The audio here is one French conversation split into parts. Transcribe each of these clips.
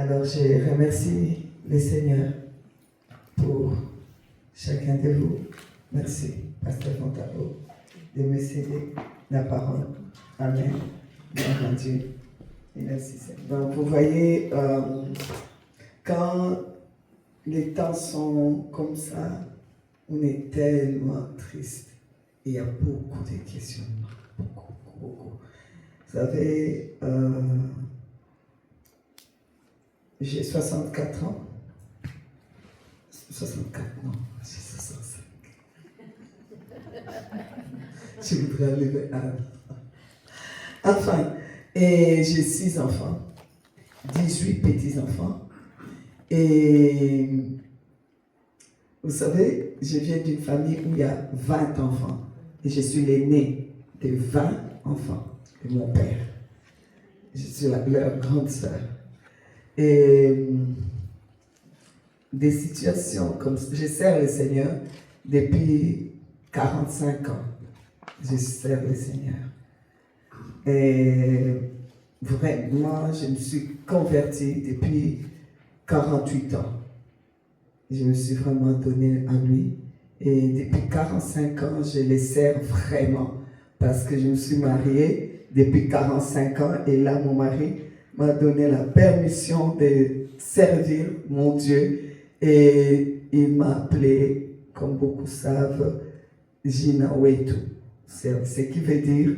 Alors, je remercie le Seigneur pour chacun de vous. Merci, Pasteur Fontabo, de me céder la parole. Amen. Gloire à Dieu. Et merci, Seigneur. Donc, vous voyez, quand les temps sont comme ça, on est tellement triste. Il y a beaucoup de questionnements. Beaucoup. Vous savez, j'ai 64 ans. 64, non, j'ai 65. Je voudrais enlever un. Enfin, et j'ai 6 enfants, 18 petits-enfants. Et vous savez, je viens d'une famille où il y a 20 enfants. Et je suis l'aîné de 20 enfants de mon père. Je suis leur grande sœur. Et des situations comme ça, je sers le Seigneur depuis 45 ans. Je sers le Seigneur. Et vraiment, je me suis converti depuis 48 ans. Je me suis vraiment donné à lui. Et depuis 45 ans, je les sers vraiment. Parce que je me suis mariée depuis 45 ans. Et là, mon mari m'a donné la permission de servir mon Dieu. Et il m'a appelé, comme beaucoup savent, Gina Wetu. C'est ce qui veut dire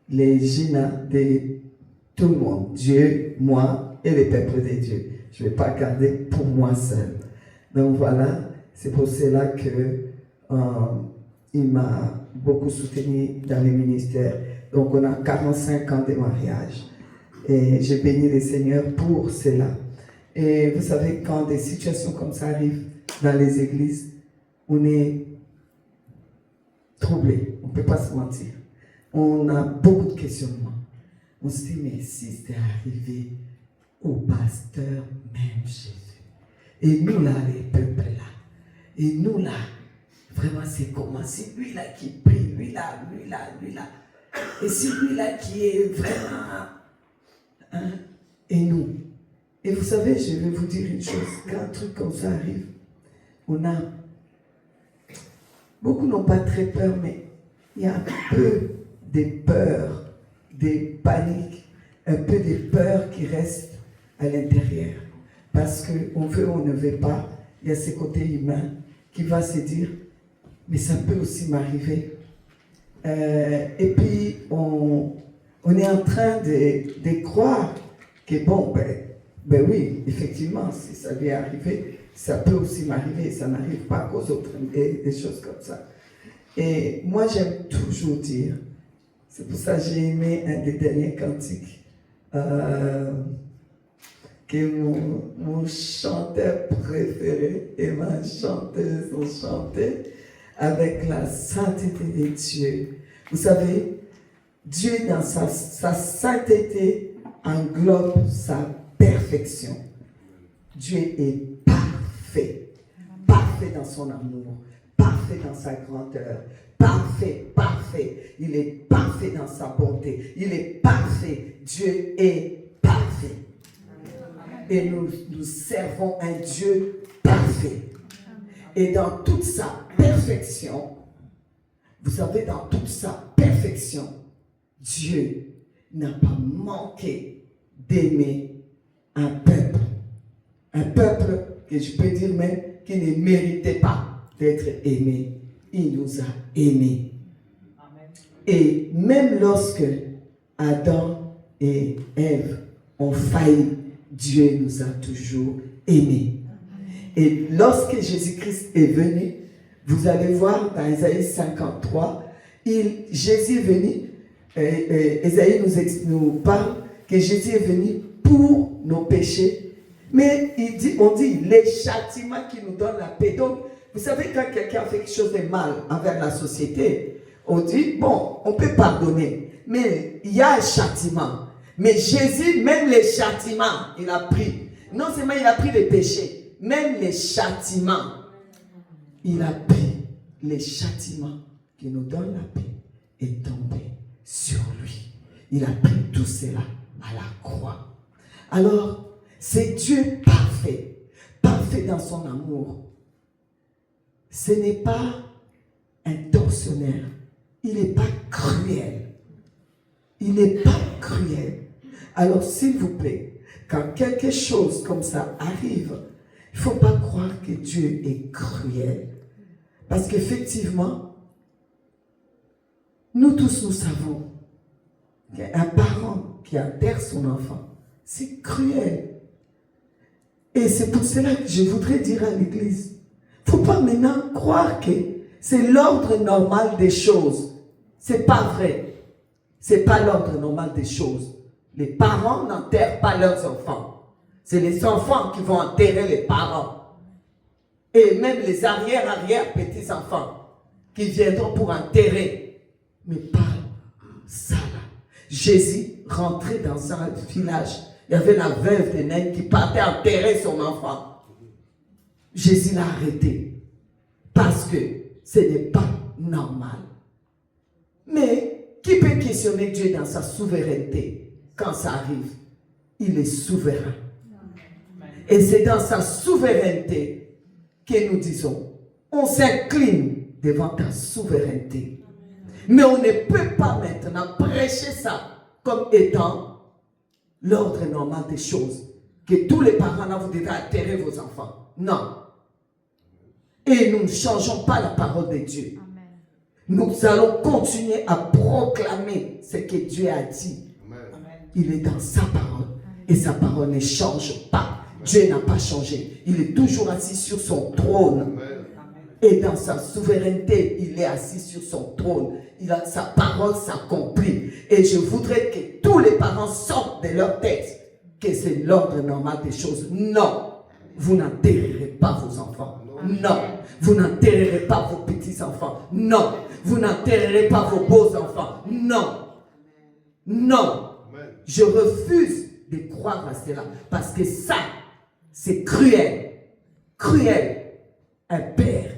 les Gina de tout le monde. Dieu, moi et les peuples de Dieu. Je ne vais pas garder pour moi seul. Donc voilà, c'est pour cela que il m'a beaucoup soutenu dans les ministères. Donc on a 45 ans de mariage. Et je bénis le Seigneur pour cela. Et vous savez, quand des situations comme ça arrivent dans les églises, on est troublé. On ne peut pas se mentir. On a beaucoup de questionnements. On se dit, mais si c'était arrivé au pasteur, même Jésus. Et nous là, les peuples là. Et nous là, vraiment c'est comment? C'est lui là qui prie, lui là. Et c'est lui là qui est vraiment... Hein? Et nous. Et vous savez, je vais vous dire une chose. Quand un truc comme ça arrive, on a... Beaucoup n'ont pas très peur, mais il y a un peu de peur, des paniques, un peu de peur qui restent à l'intérieur. Parce qu'on veut ou on ne veut pas, il y a ce côté humain qui va se dire, mais ça peut aussi m'arriver. Et puis, on est en train de croire que bon, ben oui, effectivement, si ça lui est arrivé, ça peut aussi m'arriver, ça n'arrive pas qu'aux autres, et des choses comme ça. Et moi, j'aime toujours dire, c'est pour ça que j'ai aimé un des derniers cantiques, que mon chanteur préféré et ma chanteuse ont chanté avec la sainteté de Dieu. Vous savez, Dieu dans sa sainteté englobe sa perfection. Dieu est parfait. Parfait dans son amour. Parfait dans sa grandeur. Parfait. Il est parfait dans sa bonté. Il est parfait. Dieu est parfait. Et nous servons un Dieu parfait. Et dans toute sa perfection, vous savez, dans toute sa perfection, Dieu n'a pas manqué d'aimer un peuple. Un peuple que je peux dire même qui ne méritait pas d'être aimé. Il nous a aimés. Amen. Et même lorsque Adam et Ève ont failli, Dieu nous a toujours aimés. Et lorsque Jésus-Christ est venu, vous allez voir dans Ésaïe 53, Jésus est venu, Ésaïe nous parle que Jésus est venu pour nos péchés. Mais on dit les châtiments qui nous donnent la paix. Donc, vous savez, quand quelqu'un fait quelque chose de mal envers la société, on dit, bon, on peut pardonner, mais il y a un châtiment. Mais Jésus, même les châtiments, il a pris. Non seulement il a pris les péchés, même les châtiments. Il a pris les châtiments qui nous donnent la paix et tombé sur lui. Il a pris tout cela à la croix. Alors, C'est Dieu parfait, parfait dans son amour. Ce n'est pas un tortionnaire. Il n'est pas cruel. Il n'est pas cruel. Alors, s'il vous plaît, quand quelque chose comme ça arrive, il ne faut pas croire que Dieu est cruel. Parce qu'effectivement, nous tous, nous savons qu'un parent qui enterre son enfant, c'est cruel. Et c'est pour cela que je voudrais dire à l'Église, il ne faut pas maintenant croire que c'est l'ordre normal des choses. Ce n'est pas vrai. Ce n'est pas l'ordre normal des choses. Les parents n'enterrent pas leurs enfants. C'est les enfants qui vont enterrer les parents. Et même les arrière-petits-enfants qui viendront pour enterrer. Mais pas ça là. Jésus rentrait dans un village. Il y avait la veuve de Nain qui partait enterrer son enfant. Jésus l'a arrêté. Parce que ce n'est pas normal. Mais qui peut questionner Dieu dans sa souveraineté quand ça arrive? Il est souverain. Et c'est dans sa souveraineté que nous disons, on s'incline devant ta souveraineté. Mais on ne peut pas maintenant prêcher ça comme étant l'ordre normal des choses. Que tous les parents là, vous devez enterrer vos enfants. Non. Et nous ne changeons pas la parole de Dieu. Amen. Nous allons continuer à proclamer ce que Dieu a dit. Amen. Il est dans sa parole. Et sa parole ne change pas. Amen. Dieu n'a pas changé. Il est toujours assis sur son trône. Amen. Et dans sa souveraineté, il est assis sur son trône. Sa parole s'accomplit. Et je voudrais que tous les parents sortent de leur tête que c'est l'ordre normal des choses. Non, vous n'enterrerez pas vos enfants. Non, vous n'enterrerez pas vos petits-enfants. Non, vous n'enterrerez pas vos beaux-enfants. Non, non, je refuse de croire à cela. Parce que ça, c'est cruel. Cruel. Un père,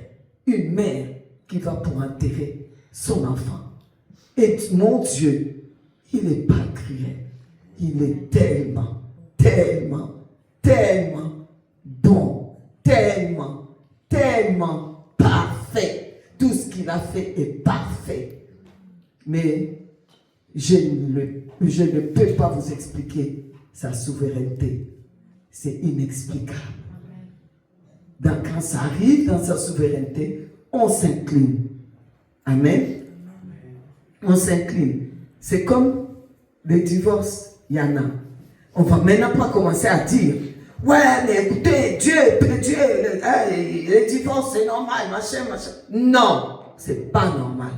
une mère qui va pour enterrer son enfant. Et mon Dieu, il n'est pas cruel. Il est tellement, tellement, tellement bon, tellement parfait. Tout ce qu'il a fait est parfait. Mais je ne peux pas vous expliquer sa souveraineté. C'est inexplicable. Quand ça arrive dans sa souveraineté, on s'incline. Amen. On s'incline. C'est comme le divorce, il y en a. On va maintenant pas commencer à dire, ouais, mais écoutez, Dieu, le divorce c'est normal, machin. Non, c'est pas normal.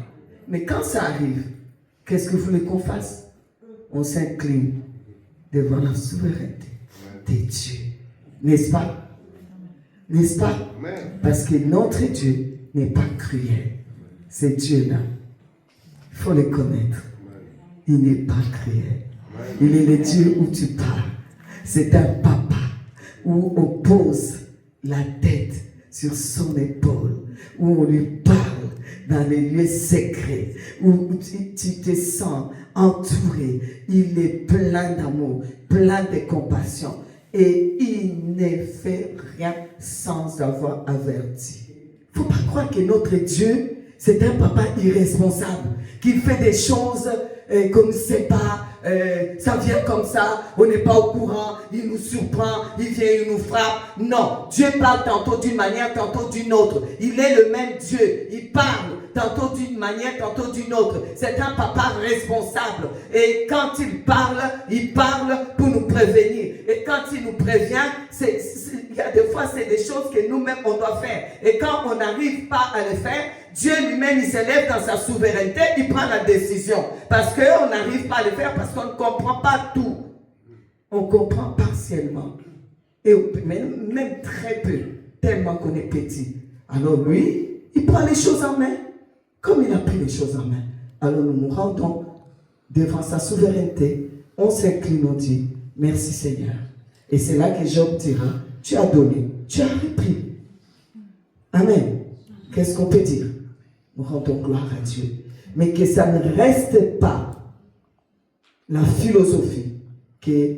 Mais quand ça arrive, qu'est-ce que vous voulez qu'on fasse? On s'incline devant la souveraineté de Dieu. N'est-ce pas? N'est-ce pas? Parce que notre Dieu n'est pas cruel. C'est Dieu-là. Il faut le connaître. Il n'est pas cruel. Il est le Dieu où tu parles. C'est un papa où on pose la tête sur son épaule, où on lui parle dans les lieux secrets, où tu te sens entouré. Il est plein d'amour, plein de compassion. Et il ne fait rien sans avoir averti. Il ne faut pas croire que notre Dieu, c'est un papa irresponsable, qui fait des choses qu'on ne sait pas, ça vient comme ça, on n'est pas au courant, il nous surprend, il vient, il nous frappe. Non, Dieu parle tantôt d'une manière, tantôt d'une autre. Il est le même Dieu, il parle tantôt d'une manière, tantôt d'une autre. C'est un papa responsable. Et quand il parle pour nous prévenir. Et quand il nous prévient, il y a des fois, c'est des choses que nous-mêmes, on doit faire. Et quand on n'arrive pas à le faire, Dieu lui-même, il s'élève dans sa souveraineté, il prend la décision. Parce qu'on n'arrive pas à le faire, parce qu'on ne comprend pas tout. On comprend partiellement. Et même très peu, tellement qu'on est petit. Alors lui, il prend les choses en main. Comme il a pris les choses en main. Alors nous nous rendons devant sa souveraineté. On s'incline, on dit, merci Seigneur. Et c'est là que Job dira, tu as donné, tu as repris. Amen. Qu'est-ce qu'on peut dire? Nous rendons gloire à Dieu. Mais que ça ne reste pas la philosophie que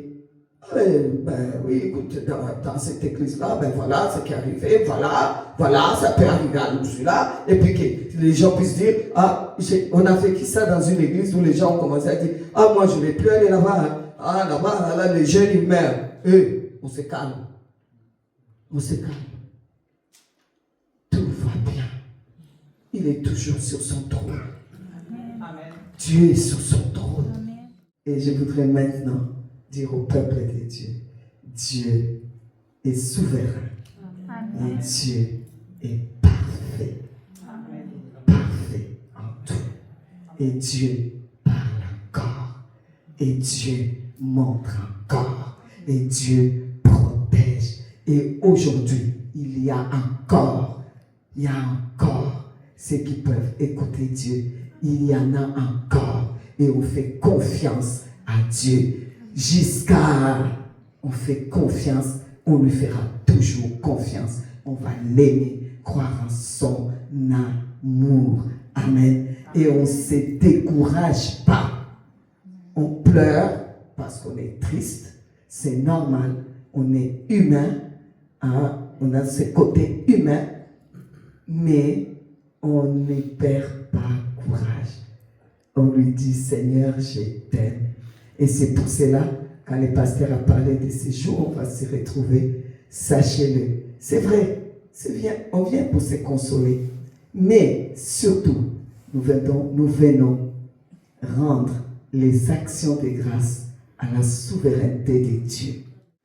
ben oui, écoute, dans cette église-là, ben voilà ce qui est arrivé, voilà, ça peut arriver à nous celui-là, et puis que les gens puissent dire, on a fait ça dans une église où les gens ont commencé à dire, moi je ne vais plus aller là-bas, hein. Là-bas, là, les jeunes ils meurent. On se calme. On se calme. Tout va bien. Il est toujours sur son trône. Amen. Dieu est sur son trône. Amen. Et je voudrais maintenant dire au peuple de Dieu, Dieu est souverain. Amen. Et Dieu est parfait. Amen. Parfait en tout. Et Dieu parle encore. Et Dieu montre encore. Et Dieu protège. Et aujourd'hui, il y a encore ceux qui peuvent écouter Dieu. Il y en a encore. Et on fait confiance à Dieu. Jusqu'à on fait confiance, on lui fera toujours confiance. On va l'aimer, croire en son amour. Amen. Et on ne se décourage pas. On pleure parce qu'on est triste. C'est normal. On est humain. On a ce côté humain. Mais on ne perd pas courage. On lui dit, Seigneur, je t'aime. Et c'est pour cela, quand le pasteur a parlé de ces jours, on va se retrouver, sachez-le. C'est vrai, on vient pour se consoler. Mais surtout, nous venons rendre les actions de grâce à la souveraineté de Dieu.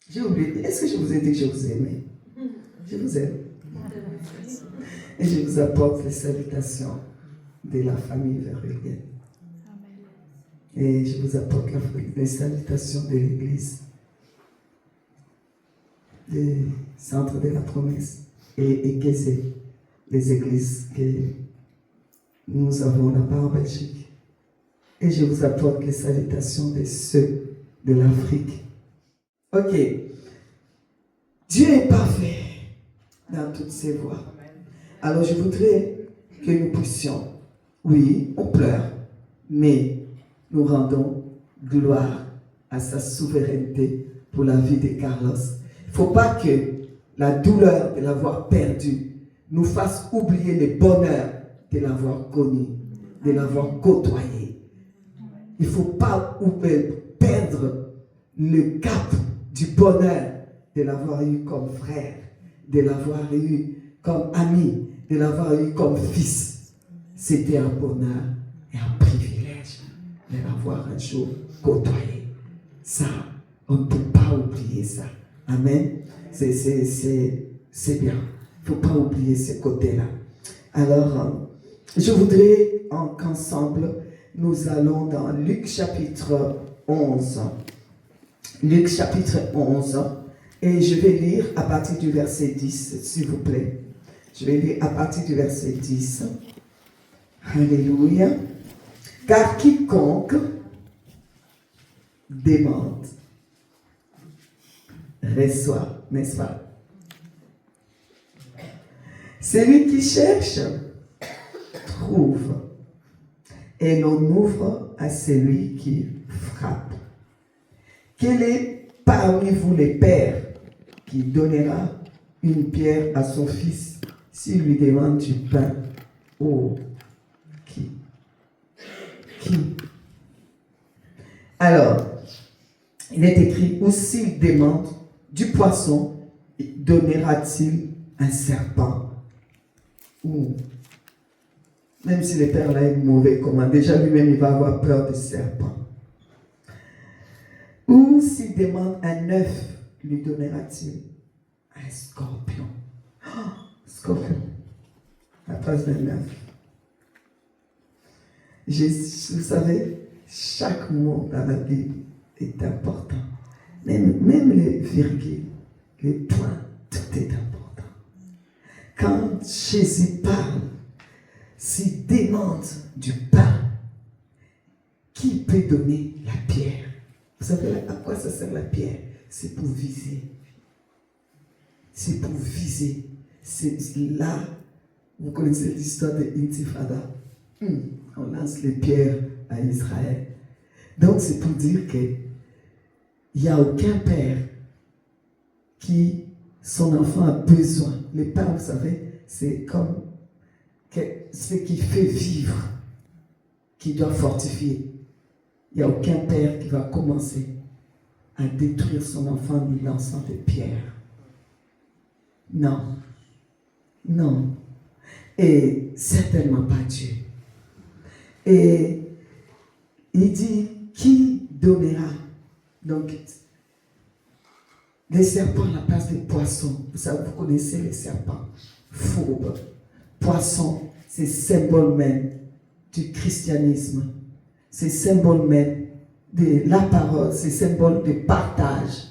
J'ai oublié, est-ce que je vous ai dit que je vous aimais? Je vous aime. Et je vous apporte les salutations de la famille vérulienne. Et je vous apporte les salutations de l'Église, des centres de la promesse et Kézé, les églises que nous avons là-bas en Belgique. Et je vous apporte les salutations de ceux de l'Afrique. Ok. Dieu est parfait dans toutes ses voies. Alors je voudrais que nous puissions, oui, on pleure, mais nous rendons gloire à sa souveraineté pour la vie de Carlos. Il ne faut pas que la douleur de l'avoir perdu nous fasse oublier le bonheur de l'avoir connu, de l'avoir côtoyé. Il ne faut pas perdre le cap du bonheur de l'avoir eu comme frère, de l'avoir eu comme ami, de l'avoir eu comme fils. C'était un bonheur et un privilège de l'avoir un jour côtoyé. Ça, on ne peut pas oublier ça. Amen. C'est bien. Il ne faut pas oublier ce côté-là. Alors, je voudrais qu'ensemble, nous allons dans Luc chapitre 11. Luc chapitre 11. Et je vais lire à partir du verset 10, s'il vous plaît. Je vais lire à partir du verset 10. Alléluia. Car quiconque demande, reçoit, n'est-ce pas? Celui qui cherche, trouve. Et l'on ouvre à celui qui frappe. Quel est parmi vous les pères qui donnera une pierre à son fils s'il lui demande du pain? Oh, qui? Alors, il est écrit, ou s'il demande du poisson, donnera-t-il un serpent? Ou, même si le père là est mauvais, comment? Déjà lui-même il va avoir peur du serpent. Ou s'il demande un œuf, lui donnera-t-il un scorpion? Oh, scorpion, à la place d'un œuf. Vous savez, chaque mot dans la Bible est important. Même les virgules, les points, tout est important. Quand Jésus parle, s'il demande du pain, qui peut donner la pierre? Vous savez à quoi ça sert la pierre? C'est pour viser. C'est pour viser. C'est là, vous connaissez l'histoire de Intifada. On lance les pierres à Israël. Donc c'est pour dire qu'il n'y a aucun père qui son enfant a besoin. Les pères, vous savez, c'est comme ce qui fait vivre, qui doit fortifier. Il n'y a aucun père qui va commencer à détruire son enfant en lui lançant des pierres. Non. Non. Et certainement pas Dieu. Et il dit, qui donnera? Donc, les serpents à la place des poissons. Vous savez, vous connaissez les serpents. Fourbes. Poissons, c'est symbole même du christianisme. C'est symbole même de la parole. C'est symbole de partage.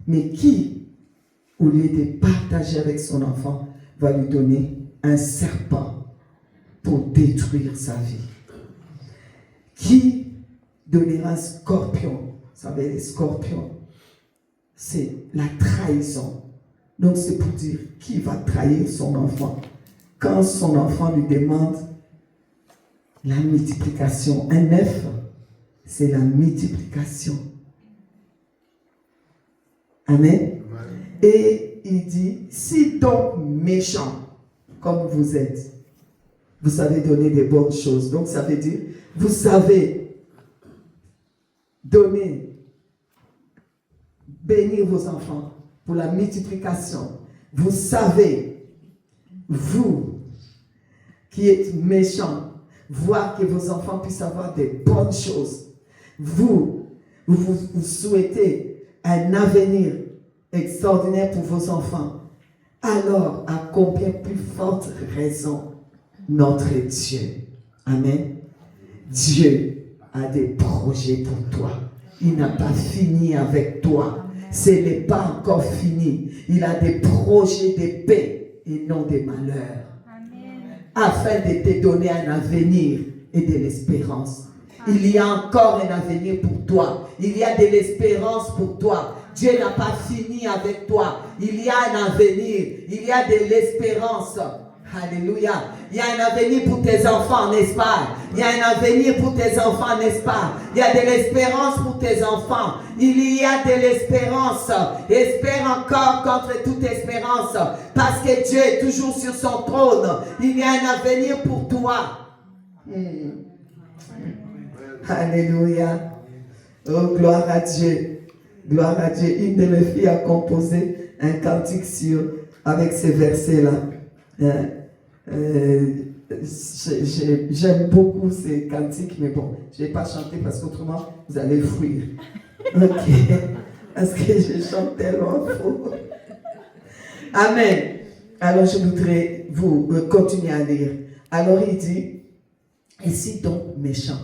Mais qui, au lieu de partager avec son enfant, va lui donner un serpent pour détruire sa vie? Qui donnera un scorpion? Vous savez, les scorpions, c'est la trahison. Donc c'est pour dire qui va trahir son enfant. Quand son enfant lui demande la multiplication, un œuf, c'est la multiplication. Amen. Et il dit, si donc méchant, comme vous êtes, vous savez donner des bonnes choses. Donc ça veut dire, vous savez donner, bénir vos enfants pour la multiplication. Vous savez, vous qui êtes méchants, voir que vos enfants puissent avoir des bonnes choses. Vous souhaitez un avenir extraordinaire pour vos enfants. Alors, à combien plus forte raison notre Dieu. Amen. Dieu a des projets pour toi. Il n'a pas fini avec toi. Ce n'est pas encore fini. Il a des projets de paix et non de malheur. Afin de te donner un avenir et de l'espérance. Il y a encore un avenir pour toi. Il y a de l'espérance pour toi. Dieu n'a pas fini avec toi. Il y a un avenir. Il y a de l'espérance. Alléluia. Il y a un avenir pour tes enfants, n'est-ce pas? Il y a un avenir pour tes enfants, n'est-ce pas? Il y a de l'espérance pour tes enfants. Il y a de l'espérance. Espère encore contre toute espérance. Parce que Dieu est toujours sur son trône. Il y a un avenir pour toi. Alléluia. Oh, gloire à Dieu. Gloire à Dieu. Une de mes filles a composé un cantique avec ces versets-là. J'aime beaucoup ces cantiques, mais bon, je ne vais pas chanter parce qu'autrement, vous allez fuir. Ok. Parce que je chante tellement faux. Amen. Alors, je voudrais vous continuer à lire. Alors, il dit, et si donc méchant,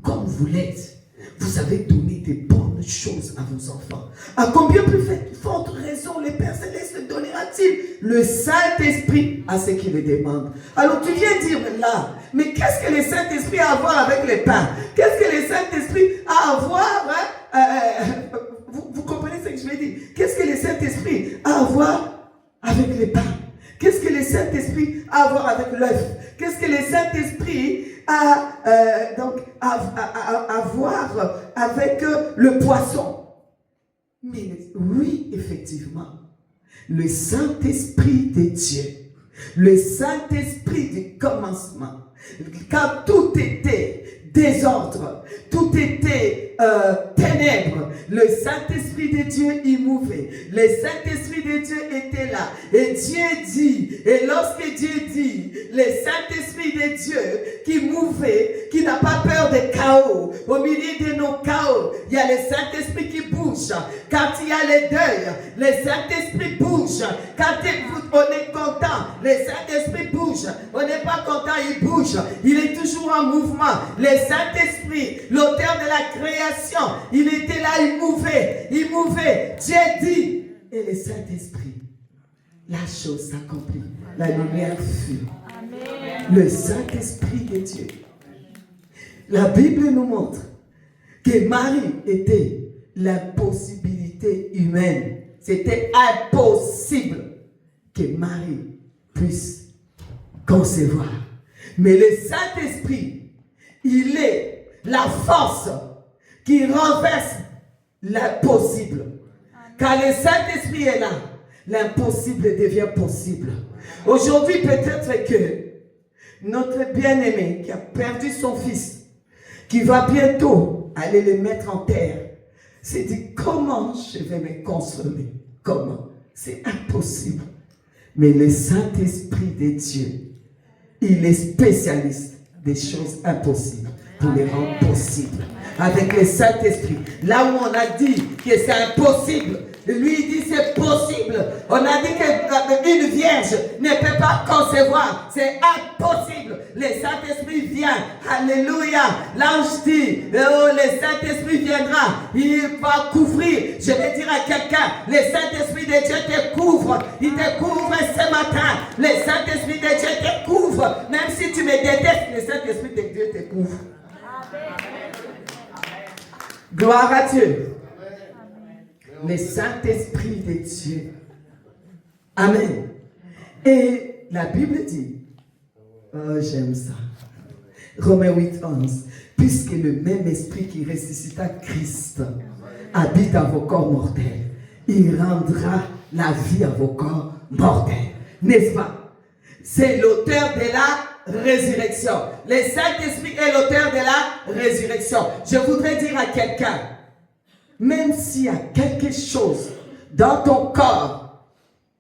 comme vous l'êtes, vous avez donné des bonnes choses à vos enfants. À combien plus forte raison les Pères Célestes le donnera-t-il le Saint-Esprit à ceux qui le demandent? Alors tu viens dire là, mais qu'est-ce que le Saint-Esprit a à voir avec les pains? Qu'est-ce que le Saint-Esprit a à voir vous comprenez ce que je veux dire? Qu'est-ce que le Saint-Esprit a à voir avec les pains? Qu'est-ce que le Saint-Esprit a à voir avec l'œuf? Qu'est-ce que le Saint-Esprit a à voir avec le poisson? Mais oui, effectivement, le Saint-Esprit de Dieu, le Saint-Esprit du commencement, quand tout était désordre, tout était ténèbres, le Saint-Esprit de Dieu y mouvait. Le Saint-Esprit de Dieu était là. Et Dieu dit, et lorsque Dieu dit, le Saint-Esprit de Dieu qui mouvait, qui n'a pas peur des chaos, au milieu de nos chaos, il y a le Saint-Esprit qui bouge. Quand il y a les deuils, le Saint-Esprit bouge. Quand on est content, le Saint-Esprit bouge. On n'est pas content, il bouge. Il est toujours en mouvement. Le Saint-Esprit, l'auteur de la création, il était là, il mouvait. Il mouvait. Dieu dit, et le Saint-Esprit, la chose s'accomplit. La lumière fut. Le Saint-Esprit de Dieu. La Bible nous montre que Marie était l'impossibilité humaine. C'était impossible que Marie puisse concevoir. Mais le Saint-Esprit, il est la force qui renverse l'impossible. Quand le Saint-Esprit est là, l'impossible devient possible. Aujourd'hui, peut-être que notre bien-aimé qui a perdu son fils, qui va bientôt aller le mettre en terre, s'est dit, comment je vais me consoler? Comment? C'est impossible. Mais le Saint-Esprit de Dieu, il est spécialiste des choses impossibles pour les rendre possibles. Avec le Saint-Esprit, là où on a dit que c'est impossible, lui il dit c'est possible. On a dit qu'une vierge ne peut pas concevoir, c'est impossible. Le Saint-Esprit vient, alléluia. L'ange dit, oh, le Saint-Esprit viendra, il va couvrir. Je vais dire à quelqu'un, le Saint-Esprit de Dieu te couvre, il te couvre ce matin. Le Saint-Esprit de Dieu te couvre, même si tu me détestes, le Saint-Esprit de Dieu te couvre. Gloire à Dieu. Le Saint-Esprit de Dieu. Amen. Et la Bible dit, oh j'aime ça, Romains 8, 11, puisque le même esprit qui ressuscita Christ habite à vos corps mortels, il rendra la vie à vos corps mortels. N'est-ce pas? C'est l'auteur de la résurrection. Le Saint-Esprit est l'auteur de la résurrection. Je voudrais dire à quelqu'un, même s'il y a quelque chose dans ton corps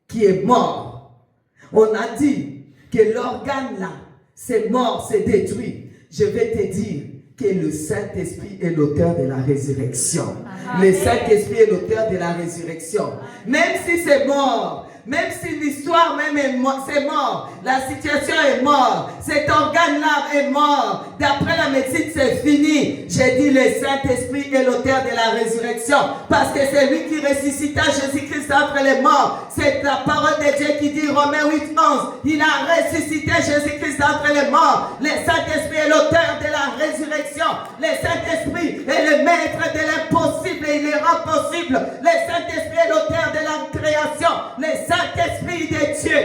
qui est mort, on a dit que l'organe là, c'est mort, c'est détruit. Je vais te dire que le Saint-Esprit est l'auteur de la résurrection. Le Saint-Esprit est l'auteur de la résurrection. Même si c'est mort, même si l'histoire même est mort, c'est mort, la situation est morte, cet organe-là est mort, d'après la médecine c'est fini. J'ai dit le Saint-Esprit est l'auteur de la résurrection, parce que c'est lui qui ressuscita Jésus-Christ entre les morts. C'est la parole de Dieu qui dit, Romains 8, 11, il a ressuscité Jésus-Christ entre les morts. Le Saint-Esprit est l'auteur de la résurrection. Le Saint-Esprit est le maître de l'impossible et il le rend possible. Le Saint-Esprit est l'auteur de la création. Le Saint-Esprit de Dieu.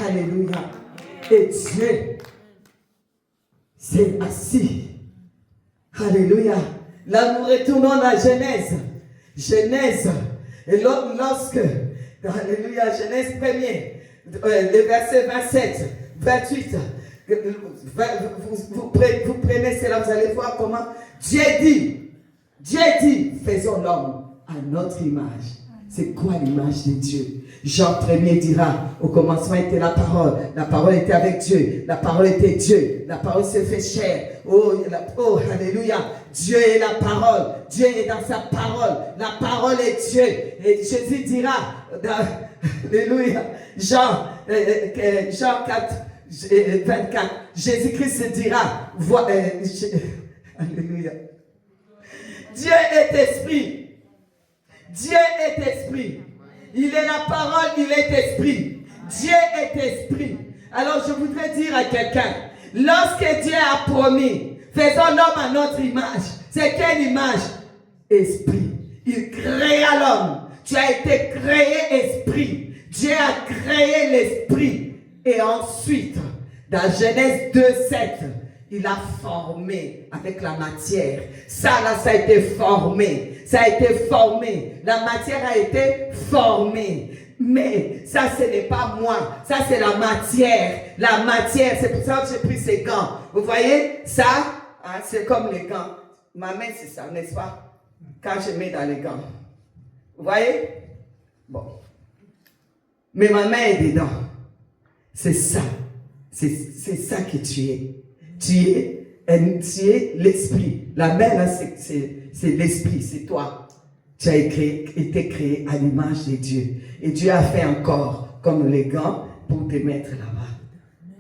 Alléluia. Et Dieu s'est assis. Alléluia. Là, nous retournons à Genèse. Genèse. Et lorsque, alléluia, Genèse 1er, le verset 27, 28, vous prenez cela, vous allez voir comment Dieu dit, faisons l'homme à notre image. C'est quoi l'image de Dieu? Jean 1er dira, au commencement était la parole était avec Dieu, la parole était Dieu, la parole s'est fait chair. Oh, alléluia, Dieu est la parole, Dieu est dans sa parole, la parole est Dieu. Et Jésus dira, alléluia, Jean 4, 24, Jésus-Christ dira, alléluia, Dieu est esprit. Dieu est esprit. Il est la parole, il est esprit. Dieu est esprit. Alors je voudrais dire à quelqu'un, lorsque Dieu a promis, faisons l'homme à notre image. C'est quelle image? Esprit. Il créa l'homme. Tu as été créé esprit. Dieu a créé l'esprit. Et ensuite, dans Genèse 2, 7, il a formé avec la matière. Ça a été formé. Ça a été formé. La matière a été formée. Mais ça, ce n'est pas moi. Ça, c'est la matière. La matière, c'est pour ça que j'ai pris ces gants. Vous voyez, ça, hein, c'est comme les gants. Ma main, c'est ça, n'est-ce pas? Quand je mets dans les gants. Vous voyez? Bon. Mais ma main est dedans. C'est ça. C'est ça que tu es. Tu es l'esprit. La main, là, c'est l'esprit, c'est toi. Tu as été créé à l'image de Dieu. Et Dieu a fait un corps comme les gants pour te mettre là-bas.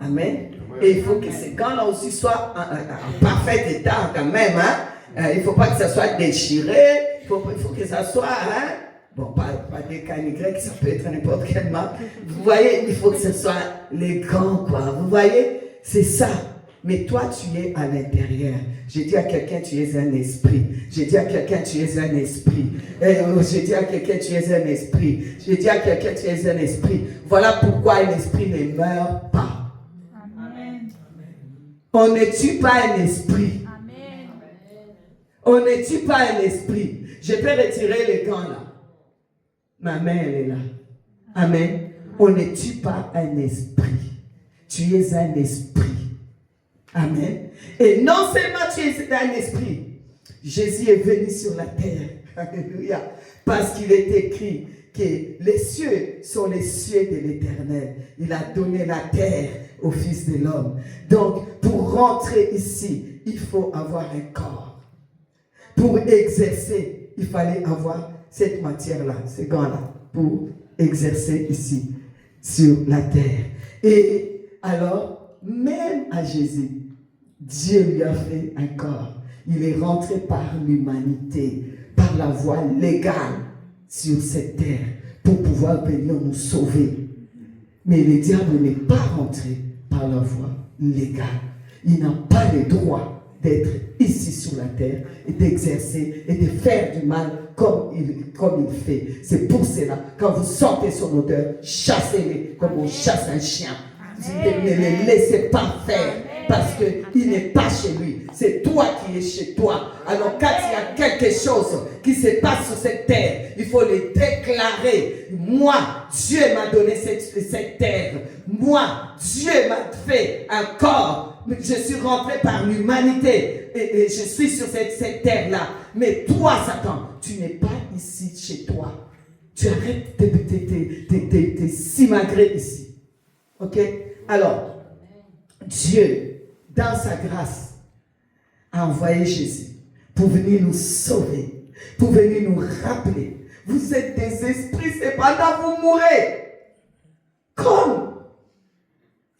Amen. Et il faut que ces gants-là aussi soient en parfait état quand même. Hein? Il ne faut pas que ça soit déchiré. Il faut que ça soit... Hein? Bon, pas des Y, ça peut être n'importe quelle marque. Vous voyez, il faut que ce soit les gants, quoi. Vous voyez, c'est ça. Mais toi, tu es à l'intérieur. J'ai dit à quelqu'un, tu es un esprit. J'ai dit à quelqu'un, tu es un esprit. J'ai dit à quelqu'un, tu es un esprit. J'ai dit à quelqu'un, tu es un esprit. Voilà pourquoi l'esprit ne meurt pas. Amen. On ne tue pas un esprit. Amen. On ne tue pas un esprit. Je peux retirer les gants là. Ma main, elle est là. Amen. On ne tue pas un esprit. Tu es un esprit. Amen. Et non seulement tu es un esprit, Jésus est venu sur la terre. Alléluia. Parce qu'il est écrit que les cieux sont les cieux de l'Éternel. Il a donné la terre au Fils de l'homme. Donc, pour rentrer ici, il faut avoir un corps. Pour exercer, il fallait avoir cette matière-là, ces gants-là, pour exercer ici, sur la terre. Et alors, même à Jésus, Dieu lui a fait un corps. Il est rentré par l'humanité, par la voie légale sur cette terre, pour pouvoir venir nous sauver. Mais le diable n'est pas rentré par la voie légale. Il n'a pas le droit d'être ici sur la terre et d'exercer et de faire du mal comme il fait. C'est pour cela, quand vous sentez son odeur, chassez-les comme on chasse un chien. Ne les laissez pas faire parce qu'il n'est pas chez lui. C'est toi qui es chez toi. Alors quand il y a quelque chose qui se passe sur cette terre, il faut le déclarer. Moi, Dieu m'a donné cette terre. Moi, Dieu m'a fait un corps. Je suis rentré par l'humanité et je suis sur cette terre-là. Mais toi, Satan, tu n'es pas ici chez toi. Tu arrêtes de s'imagrer ici. Ok? Alors, Dieu, dans sa grâce, a envoyé Jésus pour venir nous sauver, pour venir nous rappeler. Vous êtes des esprits, cependant vous mourrez. Comme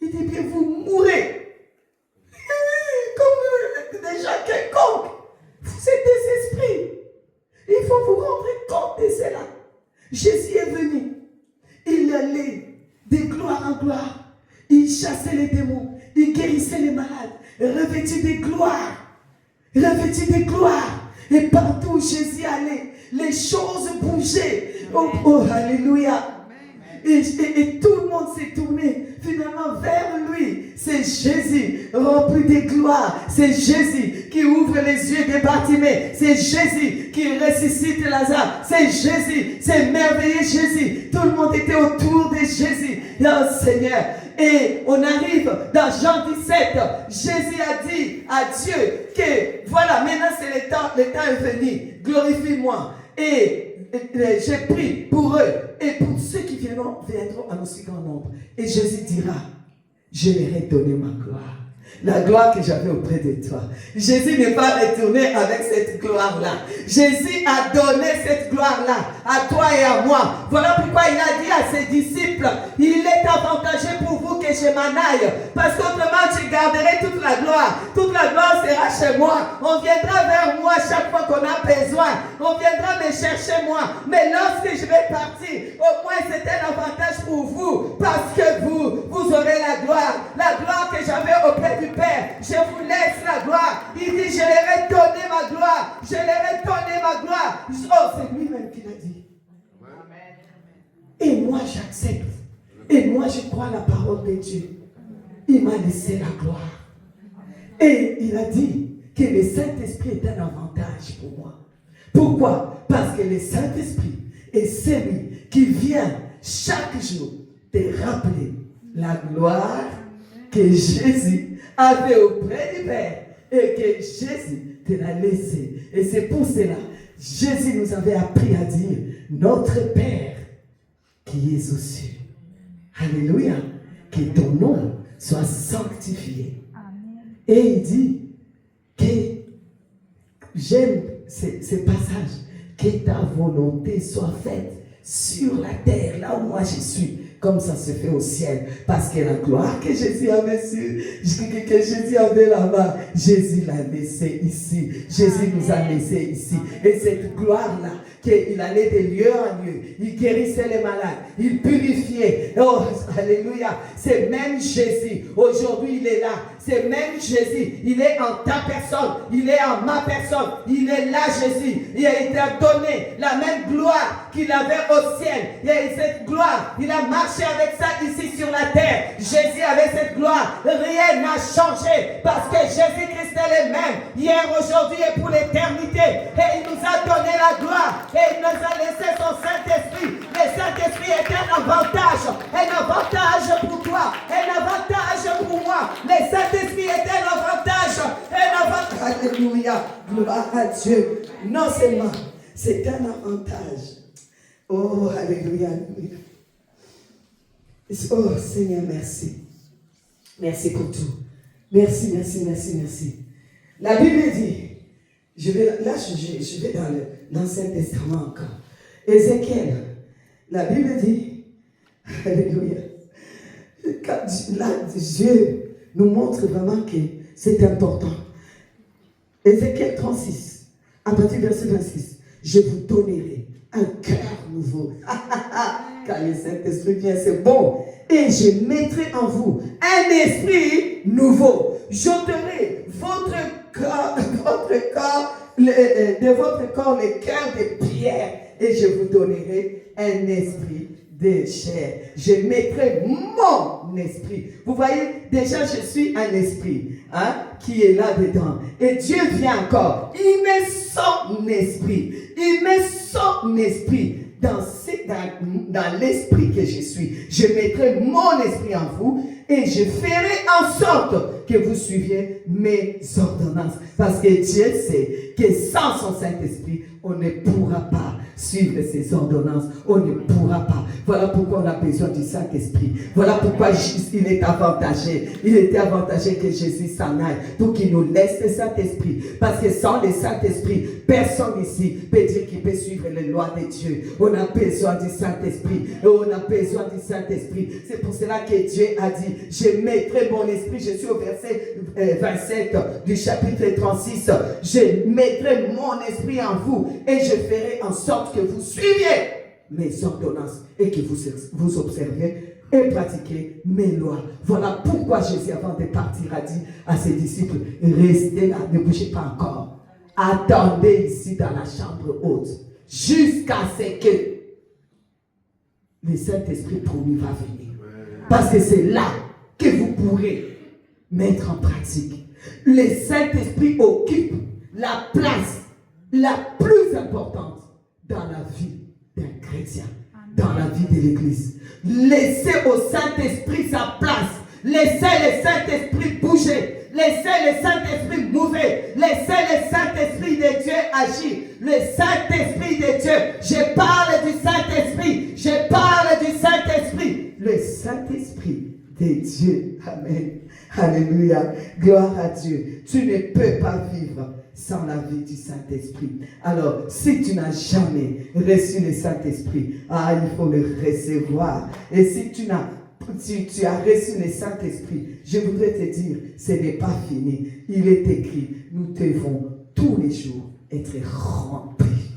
il dit bien, vous mourrez. Comme des gens quelconques. Vous êtes des esprits. Il faut vous rendre compte de cela. Jésus est venu. Il allait de gloire en gloire. Il chassait les démons. Il guérissait les malades. Revêtu de gloire. Revêtu de gloire. Et partout où Jésus allait, les choses bougeaient. Oh, oh alléluia. Et tout le monde s'est tourné finalement vers lui. C'est Jésus rempli de gloire. C'est Jésus qui ouvre les yeux des Bartimée. C'est Jésus qui ressuscite Lazare. C'est Jésus. C'est merveilleux Jésus. Tout le monde était autour de Jésus. Oh Seigneur. Et on arrive dans Jean 17. Jésus a dit à Dieu que voilà, maintenant c'est le temps est venu. Glorifie-moi. Et j'ai pris pour eux et pour ceux qui viendront en aussi grand nombre. Et Jésus dira, je leur ai donné ma gloire. La gloire que j'avais auprès de toi. Jésus n'est pas retourné avec cette gloire-là. Jésus a donné cette gloire-là à toi et à moi. Voilà pourquoi il a dit à ses disciples, il est avantageux pour vous que je m'en aille. Parce qu'autrement, je garderai toute la gloire. Toute la gloire sera chez moi. On viendra vers moi chaque fois qu'on a besoin. On viendra me chercher moi. Mais lorsque je vais partir, au moins c'est un avantage pour vous. Parce que vous aurez la gloire. La gloire que j'avais auprès du Père, je vous laisse la gloire. Il dit, je leur ai donné ma gloire. Je leur ai donné ma gloire. Oh, c'est lui-même qui l'a dit. Amen. Et moi, j'accepte. Et moi, je crois la parole de Dieu. Il m'a laissé la gloire. Et il a dit que le Saint-Esprit est un avantage pour moi. Pourquoi? Parce que le Saint-Esprit est celui qui vient chaque jour te rappeler la gloire que Jésus avait auprès du Père et que Jésus te l'a laissé. Et c'est pour cela, Jésus nous avait appris à dire, notre Père qui es aux cieux. Alléluia. Que ton nom soit sanctifié. Amen. Et il dit que j'aime ce passage, que ta volonté soit faite sur la terre, là où moi je suis, comme ça se fait au ciel. Parce que la gloire que Jésus avait que Jésus avait là-bas, Jésus l'a laissé ici. Jésus nous a laissé ici. Et cette gloire-là, qu'il allait de lieu en lieu, il guérissait les malades, il purifiait. Oh, alléluia. C'est même Jésus. Aujourd'hui, il est là. C'est même Jésus. Il est en ta personne. Il est en ma personne. Il est là, Jésus. Il a été donné la même gloire qu'il avait au ciel. Il a eu cette gloire. Il a marché avec ça ici sur la terre. Jésus avait cette gloire. Rien n'a changé parce que Jésus-Christ est le même hier, aujourd'hui et pour l'éternité. Et il nous a donné la gloire. et il nous a laissé son Saint-Esprit. Le Saint-Esprit est un avantage pour toi, un avantage pour moi. Le Saint-Esprit est un avantage. Alléluia, gloire à Dieu. Non seulement, c'est un avantage. Oh, alléluia, alléluia. Oh, Seigneur, merci. Merci pour tout. Merci. La Bible dit, je vais dans l'Ancien Testament encore. Ézéchiel, la Bible dit, alléluia, quand là, Dieu nous montre vraiment que c'est important. Ézéchiel 36, à partir du verset 26, je vous donnerai un cœur nouveau. Quand le Saint-Esprit vient, c'est bon. Et je mettrai en vous un esprit nouveau. J'ôterai de votre corps le cœur de pierre. Et je vous donnerai un esprit de chair. Je mettrai mon esprit. Vous voyez, déjà je suis un esprit qui est là-dedans. Et Dieu vient encore. Il met son esprit. Il met son esprit dans l'esprit que je suis. Je mettrai mon esprit en vous et je ferai en sorte que vous suiviez mes ordonnances. Parce que Dieu sait que sans son Saint-Esprit, on ne pourra pas suivre ses ordonnances. On ne pourra pas. Voilà pourquoi on a besoin du Saint-Esprit. Voilà pourquoi il est avantagé. Il était avantagé que Jésus s'en aille pour qu'il nous laisse le Saint-Esprit. Parce que sans le Saint-Esprit, personne ici peut dire qu'il peut suivre les lois de Dieu. On a besoin du Saint-Esprit. Et on a besoin du Saint-Esprit. C'est pour cela que Dieu a dit, je mettrai mon esprit. Je suis au verset 27 du chapitre 36. Je mettrai mon esprit en vous et je ferai en sorte que vous suiviez mes ordonnances et que vous observiez et pratiquez mes lois. Voilà pourquoi Jésus, avant de partir, a dit à ses disciples, restez là, ne bougez pas encore. Attendez ici dans la chambre haute jusqu'à ce que le Saint-Esprit promis va venir. Parce que c'est là que vous pourrez mettre en pratique. Le Saint-Esprit occupe la place la plus importante dans la vie d'un chrétien, dans la vie de l'Église. Laissez au Saint-Esprit sa place. Laissez le Saint-Esprit bouger. Laissez le Saint-Esprit mouver. Laissez le Saint-Esprit de Dieu agir. Le Saint-Esprit de Dieu. Je parle du Saint-Esprit. Je parle du Saint-Esprit. Le Saint-Esprit de Dieu. Amen. Alléluia. Gloire à Dieu. Tu ne peux pas vivre sans la vie du Saint-Esprit. Alors, si tu n'as jamais reçu le Saint-Esprit, il faut le recevoir. Et si tu as reçu le Saint-Esprit, je voudrais te dire, ce n'est pas fini. Il est écrit, nous devons tous les jours être remplis.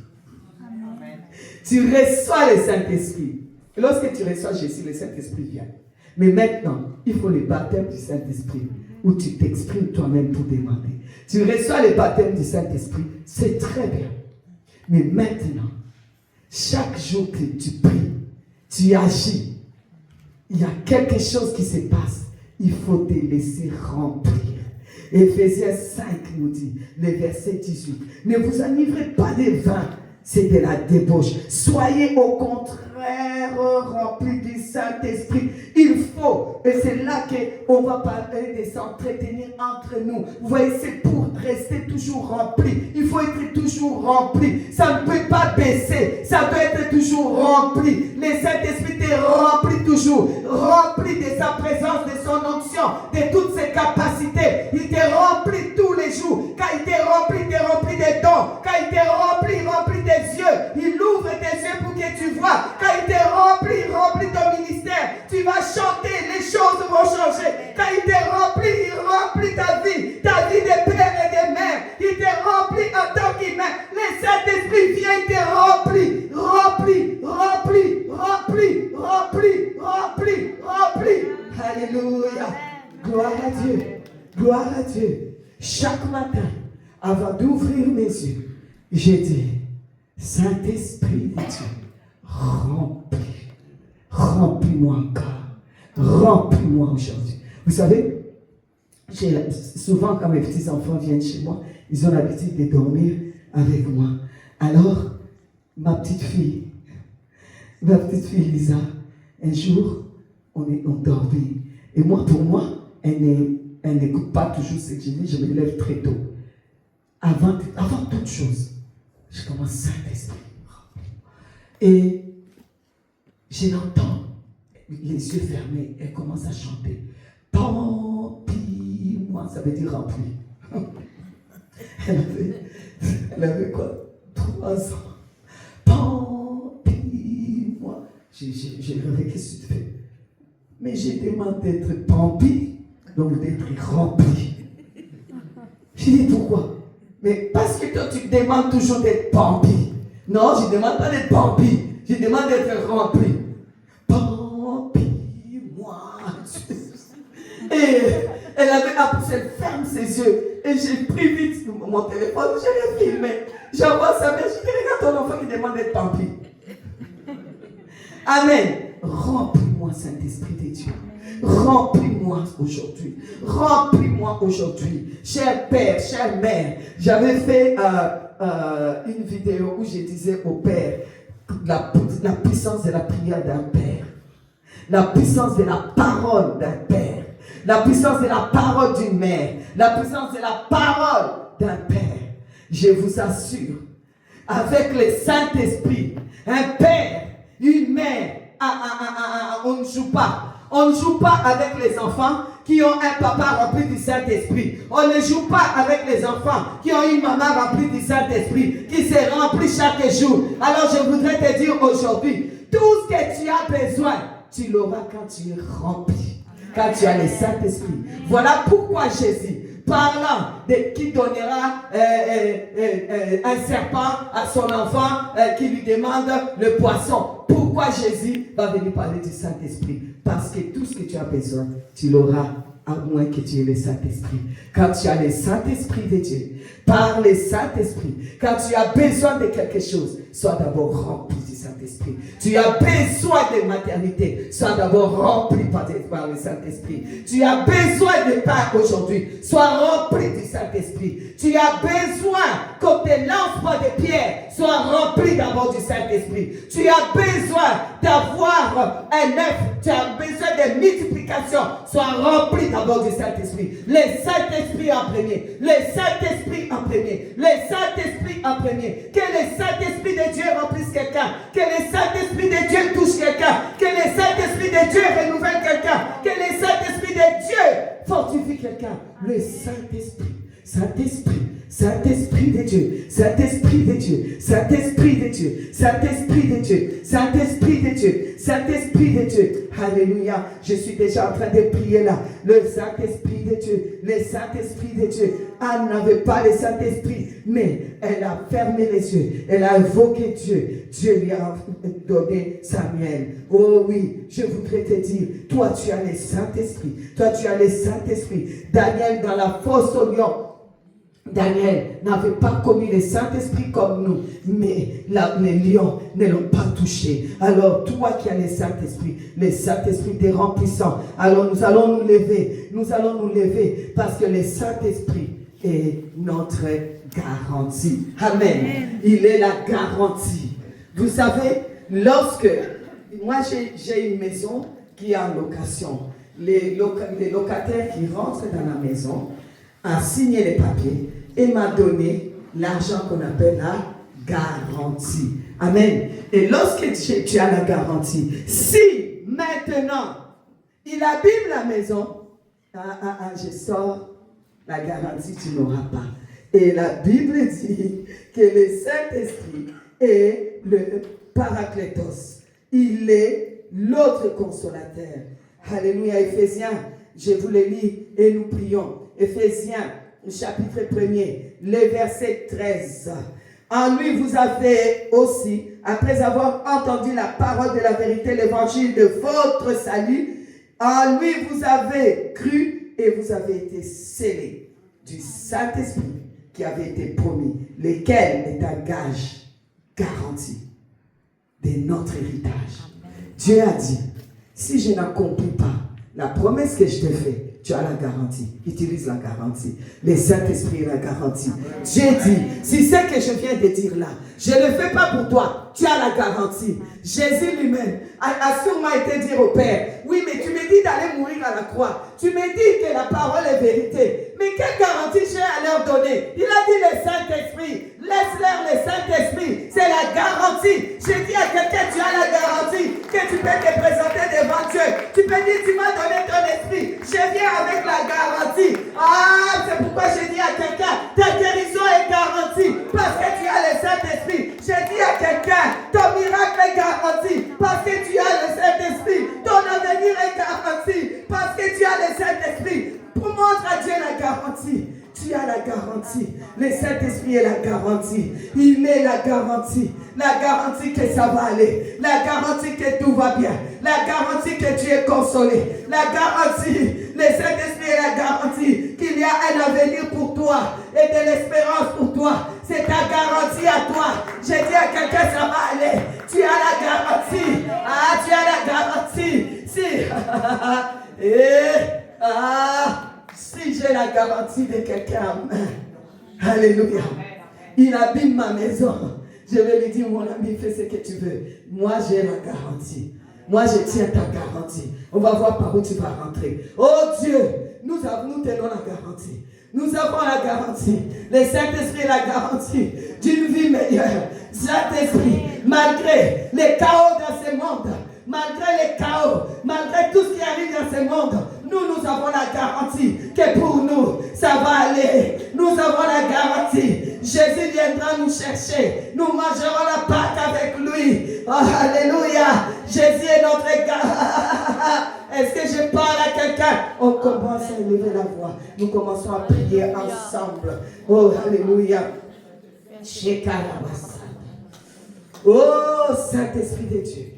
Amen. Tu reçois le Saint-Esprit. Lorsque tu reçois Jésus, le Saint-Esprit vient. Mais maintenant, il faut le baptême du Saint-Esprit, où tu t'exprimes toi-même pour demander. Tu reçois le baptême du Saint-Esprit, c'est très bien. Mais maintenant, chaque jour que tu pries, tu agis, il y a quelque chose qui se passe. Il faut te laisser remplir. Éphésiens 5 nous dit, le verset 18, ne vous enivrez pas de vin, c'est de la débauche. Soyez au contraire remplis du Saint-Esprit. Il faut, et c'est là qu'on va parler de s'entretenir entre nous. Vous voyez, c'est pour rester toujours rempli. Il faut être toujours rempli. Ça ne peut pas baisser. Ça doit être toujours rempli. Le Saint-Esprit te remplit toujours. Rempli de sa présence, de son onction, de toutes ses capacités. Il te remplit tous les jours. Quand il te remplit des dons. Quand il te remplit des yeux. Il ouvre tes yeux pour que tu vois. Quand il te remplit ton ministère, tu vas chanter, les choses vont changer. Quand il te remplit, il remplit ta vie de père et de mère. Il te remplit en tant qu'humain. Le Saint-Esprit vient, il te remplit. Alléluia. Gloire à Dieu. Chaque matin, avant d'ouvrir mes yeux, j'ai dit, Saint-Esprit de Dieu, remplis-moi encore. Remplis-moi aujourd'hui. Vous savez, souvent quand mes petits-enfants viennent chez moi, ils ont l'habitude de dormir avec moi. Alors, ma petite fille Lisa, un jour, on dormait. Et moi, pour moi, elle n'écoute pas toujours ce que je dis, je me lève très tôt. Avant toute chose, je commence Saint-Esprit. Et je l'entends, les yeux fermés, elle commence à chanter. Remplis-moi, ça veut dire rempli. Elle avait quoi? 3 ans. Remplis-moi. J'ai rêvé, qu'est-ce que tu fais? Mais j'ai demandé d'être rempli, donc d'être rempli. J'ai dit pourquoi? Mais parce que toi tu demandes toujours d'être rempli. Non, je ne demande pas d'être rempli, je demande d'être rempli. Remplis-moi. Et elle avait appris, elle ferme ses yeux. Et j'ai pris vite mon téléphone, je l'ai filmé. J'envoie sa mère, je dis regarde ton enfant qui demande d'être rempli. Amen. Remplis-moi, Saint-Esprit de Dieu. Remplis-moi aujourd'hui. Remplis-moi aujourd'hui. Cher Père, chère Mère, j'avais fait une vidéo où je disais au Père la puissance de la prière d'un Père. La puissance de la parole d'un Père. La puissance de la parole d'une mère. La puissance de la parole d'un Père. Je vous assure, avec le Saint-Esprit, un Père, une mère, on ne joue pas. On ne joue pas avec les enfants qui ont un papa rempli du Saint-Esprit. On ne joue pas avec les enfants qui ont une maman remplie du Saint-Esprit, qui se remplit chaque jour. Alors je voudrais te dire aujourd'hui, tout ce que tu as besoin, tu l'auras quand tu es rempli, quand tu as le Saint-Esprit. Voilà pourquoi Jésus, parlant de qui donnera un serpent à son enfant qui lui demande le poisson. Pourquoi Jésus va venir parler du Saint-Esprit? Parce que tout ce que tu as besoin, tu l'auras à moins que tu aies le Saint-Esprit. Quand tu as le Saint-Esprit de Dieu, par le Saint-Esprit, quand tu as besoin de quelque chose, sois d'abord rempli du Saint-Esprit. Tu as besoin de maternité, sois d'abord rempli par le Saint-Esprit. Tu as besoin de pain aujourd'hui, sois rempli du Saint-Esprit. Tu as besoin qu'on te lance pas de pierres, sois rempli d'abord du Saint-Esprit. Tu as besoin d'avoir un œuf, tu as besoin de multiplication, sois rempli d'abord du Saint-Esprit. Le Saint-Esprit en premier, le Saint-Esprit en premier, le Saint-Esprit en premier. Que le Saint-Esprit de Dieu remplisse quelqu'un, que le Saint-Esprit de Dieu touche quelqu'un, que le Saint-Esprit de Dieu renouvelle quelqu'un, que le Saint-Esprit de Dieu fortifie quelqu'un. Le Saint-Esprit, Saint-Esprit, Saint-Esprit de Dieu, Saint-Esprit de Dieu, Saint-Esprit de Dieu, Saint-Esprit de Dieu, Saint-Esprit de Dieu, Saint-Esprit de Dieu. Alléluia. Je suis déjà en train de prier là. Le Saint-Esprit de Dieu, le Saint-Esprit de Dieu. Anne n'avait pas le Saint-Esprit, mais elle a fermé les yeux. Elle a invoqué Dieu. Dieu lui a donné Samuel. Oh oui, je voudrais te dire, toi tu as le Saint-Esprit. Toi tu as le Saint-Esprit. Daniel dans la fosse au lion. Daniel n'avait pas commis le Saint-Esprit comme nous, mais les lions ne l'ont pas touché. Alors toi qui as le Saint-Esprit est remplissant. Alors nous allons nous lever parce que le Saint-Esprit est notre garantie. Amen. Il est la garantie. Vous savez, lorsque moi j'ai une maison qui est en location, les locataires qui rentrent dans la maison a signé les papiers et m'a donné l'argent qu'on appelle la garantie. Amen. Et lorsque tu as la garantie, si maintenant il abîme la maison, je sors la garantie, tu n'auras pas. Et la Bible dit que le Saint-Esprit est le Paraclétos. Il est l'autre consolateur. Alléluia. Éphésiens, je vous le lis et nous prions. Éphésiens, chapitre 1er, le verset 13. En lui, vous avez aussi, après avoir entendu la parole de la vérité, l'évangile de votre salut, en lui, vous avez cru et vous avez été scellés du Saint-Esprit qui avait été promis, lequel est un gage garanti de notre héritage. Dieu a dit, si je n'accomplis pas la promesse que je te fais, tu as la garantie. Utilise la garantie. Le Saint-Esprit est la garantie. J'ai dit, si ce que je viens de dire là, je ne le fais pas pour toi, tu as la garantie. Jésus lui-même a sûrement été dire au Père, oui, mais tu me dis d'aller mourir à la croix. Tu me dis que la parole est vérité. Mais quelle garantie j'ai à leur donner? Il a dit le Saint-Esprit. Laisse-leur le Saint-Esprit. C'est la garantie. J'ai dit à quelqu'un, tu as la garantie que tu peux te présenter devant Dieu. Tu peux dire, tu m'as donné ton esprit. Je viens avec la garantie. Ah, c'est pourquoi j'ai dit à quelqu'un, ta guérison est garantie parce que tu as le Saint-Esprit. J'ai dit à quelqu'un, ton miracle est garanti parce que tu as le Saint-Esprit. Ton avenir est garanti parce que tu as le Saint-Esprit. Montre à Dieu la garantie. Tu as la garantie. Le Saint-Esprit est la garantie. Il est la garantie. La garantie que ça va aller. La garantie que tout va bien. La garantie que tu es consolé. La garantie. Le Saint-Esprit est la garantie qu'il y a un avenir pour toi et de l'espérance pour toi. C'est ta garantie à toi. J'ai dit à quelqu'un, ça va aller. Tu as la garantie. Ah, tu as la garantie. Si. Si j'ai la garantie de quelqu'un, alléluia, il abîme ma maison, je vais lui dire, mon ami, fais ce que tu veux. Moi, j'ai la garantie. Moi, je tiens ta garantie. On va voir par où tu vas rentrer. Oh Dieu, nous tenons la garantie. Nous avons la garantie. Le Saint-Esprit est la garantie d'une vie meilleure. Saint-Esprit, malgré les chaos dans ce monde, malgré les chaos, malgré tout ce qui arrive dans ce monde, nous avons la garantie que pour nous, ça va aller. Nous avons la garantie. Jésus viendra nous chercher. Nous mangerons la Pâque avec lui. Oh, alléluia. Jésus est notre gars. Est-ce que je parle à quelqu'un? On commence à élever la voix. Nous commençons à prier ensemble. Oh, alléluia. Oh, Saint-Esprit de Dieu.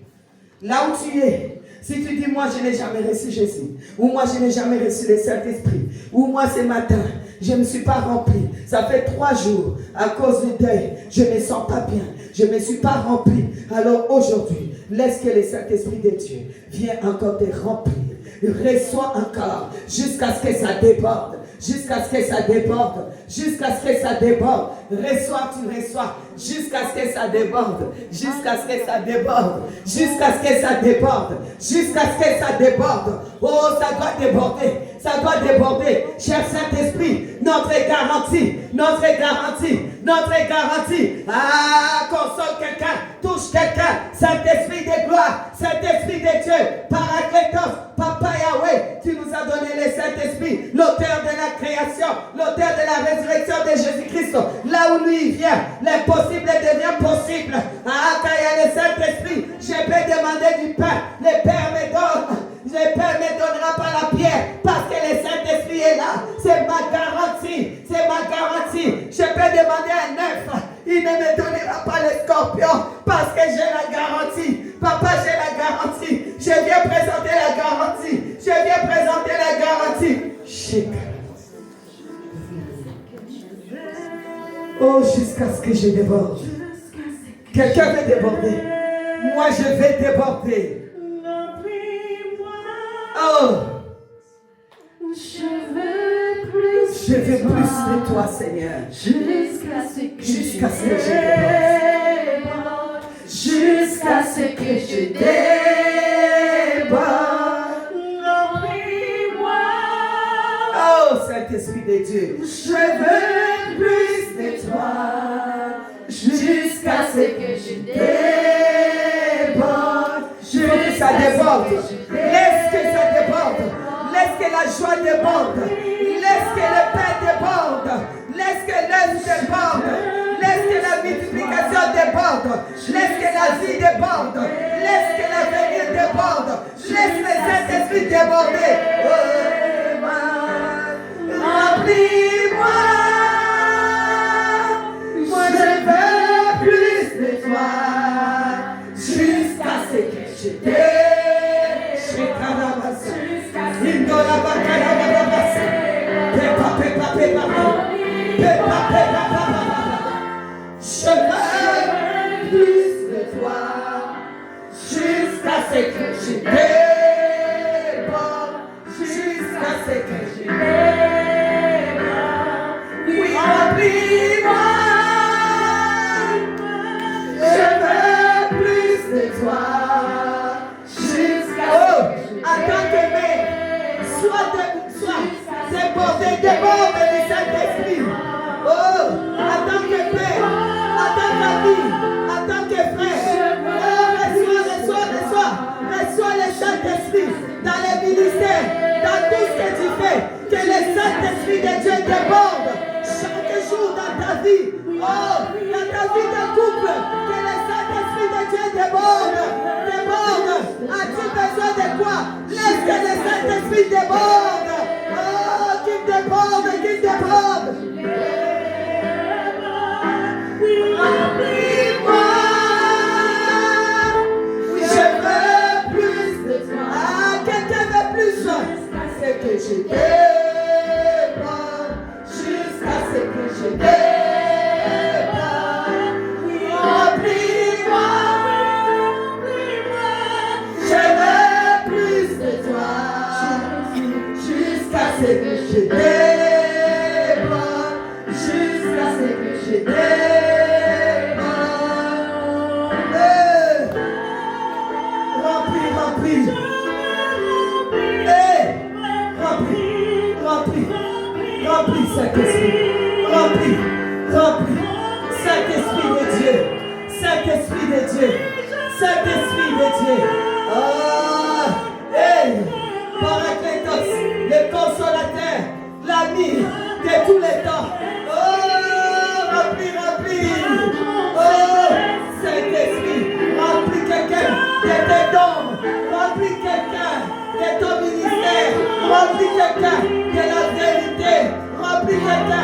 Là où tu es, si tu dis, moi je n'ai jamais reçu Jésus, ou moi je n'ai jamais reçu le Saint-Esprit, ou moi ce matin, je ne me suis pas rempli, ça fait 3 jours, à cause du deuil, je ne me sens pas bien, je ne me suis pas rempli. Alors aujourd'hui, laisse que le Saint-Esprit de Dieu vienne encore te remplir. Reçois encore, jusqu'à ce que ça déborde. Jusqu'à ce que ça déborde, jusqu'à ce que ça déborde. Reçois, tu reçois, jusqu'à ce que ça déborde, jusqu'à ce que ça déborde, jusqu'à ce que ça déborde, jusqu'à ce que ça déborde. Oh, ça doit déborder, ça doit déborder. Cher Saint-Esprit, notre garantie, notre garantie, notre garantie. Ah, console quelqu'un, touche quelqu'un. Saint-Esprit de gloire, Saint-Esprit de Dieu, Paraclétos, Papa Yahweh, tu nous as donné le Saint-Esprit, l'auteur de la création, l'auteur de la résurrection de Jésus-Christ. Là où lui vient, l'impossible devient possible. Ah, quand il y a le Saint-Esprit, je peux demander du pain. Le Père me donne. Le Père ne donnera pas la pierre parce que le Saint-Esprit est là. C'est ma garantie. C'est ma garantie. Je peux demander un œuf. Il ne me donnera pas le scorpion parce que j'ai la garantie. Papa, j'ai la garantie. Je viens présenter la garantie. Je viens présenter la garantie. Oh, jusqu'à ce que je déborde. Quelqu'un veut déborder. Moi, je vais déborder. Oh, je veux plus de toi, Seigneur. Jusqu'à ce que je déborde. Jusqu'à ce que je déborde. Oh, Saint-Esprit de Dieu, je veux plus de toi. Jusqu'à ce que je déborde. Je veux que ça déborde. Laisse que ça déborde. Laisse que la joie déborde. Laisse que le pain déborde. Laisse que l'œuvre déborde. Laisse que la multiplication déborde. Laisse que la vie déborde. Laisse que l'avenir déborde. Laisse le Saint-Esprit déborder. Remplis-moi. Moi je veux plus de toi. Jusqu'à ce que je t'aime. Je veux plus de toi jusqu'à ce que je déborde, jusqu'à ce que déborde du Saint-Esprit. Oh, en tant que père, en tant qu'ami, en tant que frère. Oh, reçois le Saint-Esprit dans les ministères, dans tout ce que tu fais. Que le Saint-Esprit de Dieu déborde chaque jour dans ta vie. Oh, dans ta vie de couple. Que le Saint-Esprit de Dieu déborde. As-tu besoin de quoi? Laisse que le Saint-Esprit déborde. Oh, qu'il déborde. Remplis-moi. Oui, je veux plus de toi. Ah, quelqu'un veut plus. C'est que je déborde. Jusqu'à ce que je déborde. Oui, remplis-moi. Je veux plus de toi. Jusqu'à ce que je déborde. Jusqu'à ce que je déborde. Remplis, Saint-Esprit. Remplis. Saint-Esprit de Dieu. Saint-Esprit de Dieu. Saint-Esprit de Dieu. Ah, hey, Paraclétos, le consolateur, l'ami de tous les temps. Oh, remplis. Oh, Saint-Esprit, remplis quelqu'un de tes dons. Remplis quelqu'un de ton ministère. Remplis quelqu'un de la vérité. Remplis quelqu'un